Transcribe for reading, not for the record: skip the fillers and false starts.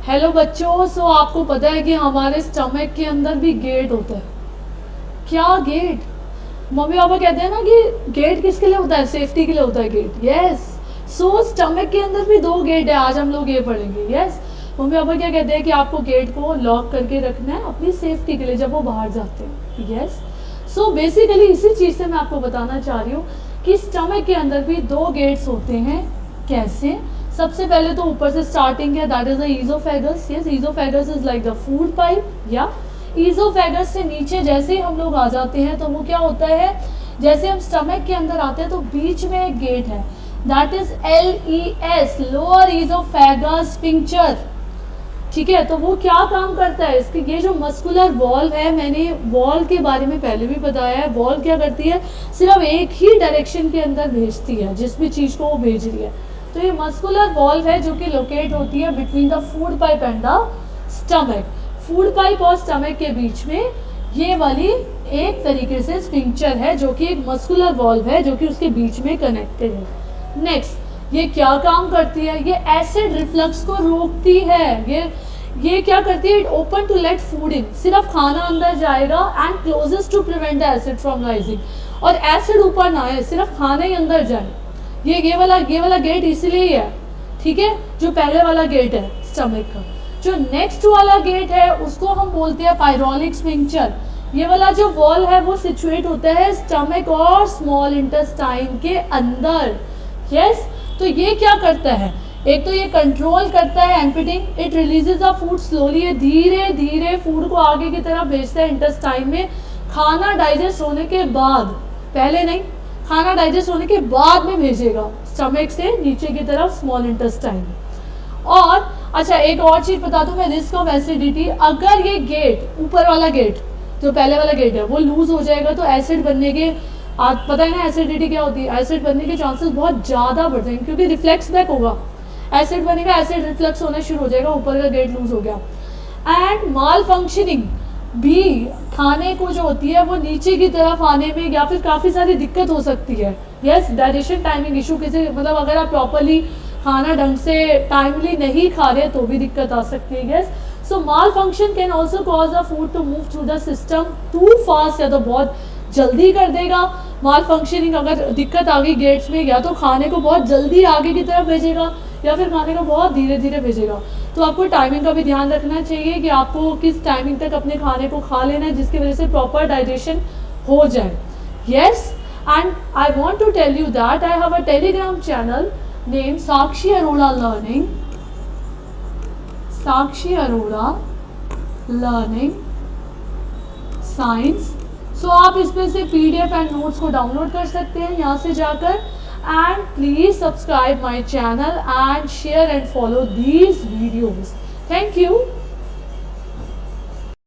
Hello बच्चों, सो आपको पता है कि हमारे स्टमक के अंदर भी गेट होता है। क्या गेट? मम्मी पापा कहते हैं ना कि गेट किसके लिए होता है? सेफ्टी के लिए होता है गेट। यस। सो स्टमक के अंदर भी 2 गेट है, आज हम लोग ये पढ़ेंगे। यस। मम्मी पापा क्या कहते हैं कि आपको गेट को लॉक करके रखना है अपनी सेफ्टी के लिए जब वो बाहर जाते हैं। यस। सो बेसिकली इसी चीज़ से मैं आपको बताना चाह रही हूँ कि स्टमक के अंदर भी 2 गेट्स होते हैं। कैसे? सबसे पहले तो ऊपर से स्टार्टिंग है, that is the oesophagus. Yes, oesophagus is like the food pipe. या ईजोफेगस से नीचे जैसे ही हम लोग आ जाते हैं तो वो क्या होता है, जैसे हम स्टमक के अंदर आते हैं तो बीच में एक गेट है, that is LES, lower oesophagus sphincter. ठीक है, तो वो क्या काम करता है इसके, ये जो मस्कुलर वॉल्व है, मैंने वॉल्व के बारे में पहले भी बताया है। वॉल्व क्या करती है, सिर्फ एक ही डायरेक्शन के अंदर भेजती है जिस भी चीज़ को वो भेज रही है। तो ये मस्कुलर वॉल्व है जो कि लोकेट होती है between the food pipe and the stomach. Food pipe और स्टमक के बीच में ये वाली एक तरीके से स्फिंक्टर है जो कि एक मस्कुलर वॉल्व है जो कि उसके बीच में कनेक्टेड है। नेक्स्ट, ये क्या काम करती है? ये एसिड रिफ्लक्स को रोकती है। ये क्या करती है? It open to let food in, सिर्फ खाना अंदर जाएगा and closes to prevent the acid from rising, और एसिड ऊपर ना आए, सिर्फ खाना ही अंदर जाए। ये वाला गेट इसलिए है, ठीक है, जो पहले वाला गेट है स्टमक का। जो नेक्स्ट वाला गेट है उसको हम बोलते हैं पायरोलिक स्फिंक्टर। ये वाला जो वॉल है वो सिचुएट होता है स्टमक और स्मॉल इंटेस्टाइन के अंदर। यस। तो ये क्या करता है, एक तो ये कंट्रोल करता है emptying, it releases the food slowly, ये धीरे धीरे फूड को आगे की तरफ भेजता है इंटेस्टाइन में। खाना डाइजेस्ट होने के बाद, पहले नहीं, खाना डाइजेस्ट होने के बाद में भेजेगा स्टमक से नीचे की तरफ स्मॉल इंटेस्टाइन में। और अच्छा, एक और चीज़ बता दूं मैं, रिस्क ऑफ एसिडिटी, अगर ये गेट, ऊपर वाला गेट जो पहले वाला गेट है वो लूज हो जाएगा तो एसिड बनने के, आप पता है ना एसिडिटी क्या होती है, एसिड बनने के चांसेस बहुत ज़्यादा बढ़ जाएंगे क्योंकि रिफ्लेक्स बैक होगा, एसिड बनेगा, एसिड रिफ्लेक्स होना शुरू हो जाएगा, ऊपर का गेट लूज हो गया। एंड माल फंक्शनिंग भी, खाने को जो होती है वो नीचे की तरफ आने में या फिर काफ़ी सारी दिक्कत हो सकती है। यस, डाइजेशन टाइमिंग इशू, किसी मतलब अगर आप प्रॉपरली खाना ढंग से टाइमली नहीं खा रहे तो भी दिक्कत आ सकती है। Yes. So malfunction can also cause the food to move through the system too fast, या तो बहुत जल्दी कर देगा माल फंक्शनिंग, अगर दिक्कत आ गई गेट्स में, या तो खाने को बहुत जल्दी आगे की तरफ भेजेगा या फिर खाने को बहुत धीरे धीरे भेजेगा। तो आपको टाइमिंग का भी ध्यान रखना चाहिए कि आपको किस टाइमिंग तक अपने खाने को खा लेना है जिसकी वजह से प्रॉपर डाइजेशन हो जाए। Yes, and I want to tell you that I have a Telegram channel name Sakshi Arora learning, Sakshi Arora learning science. So आप इसमें से PDF एंड नोट्स को डाउनलोड कर सकते हैं यहाँ से जाकर। And please subscribe my channel and share and follow these videos. Thank you.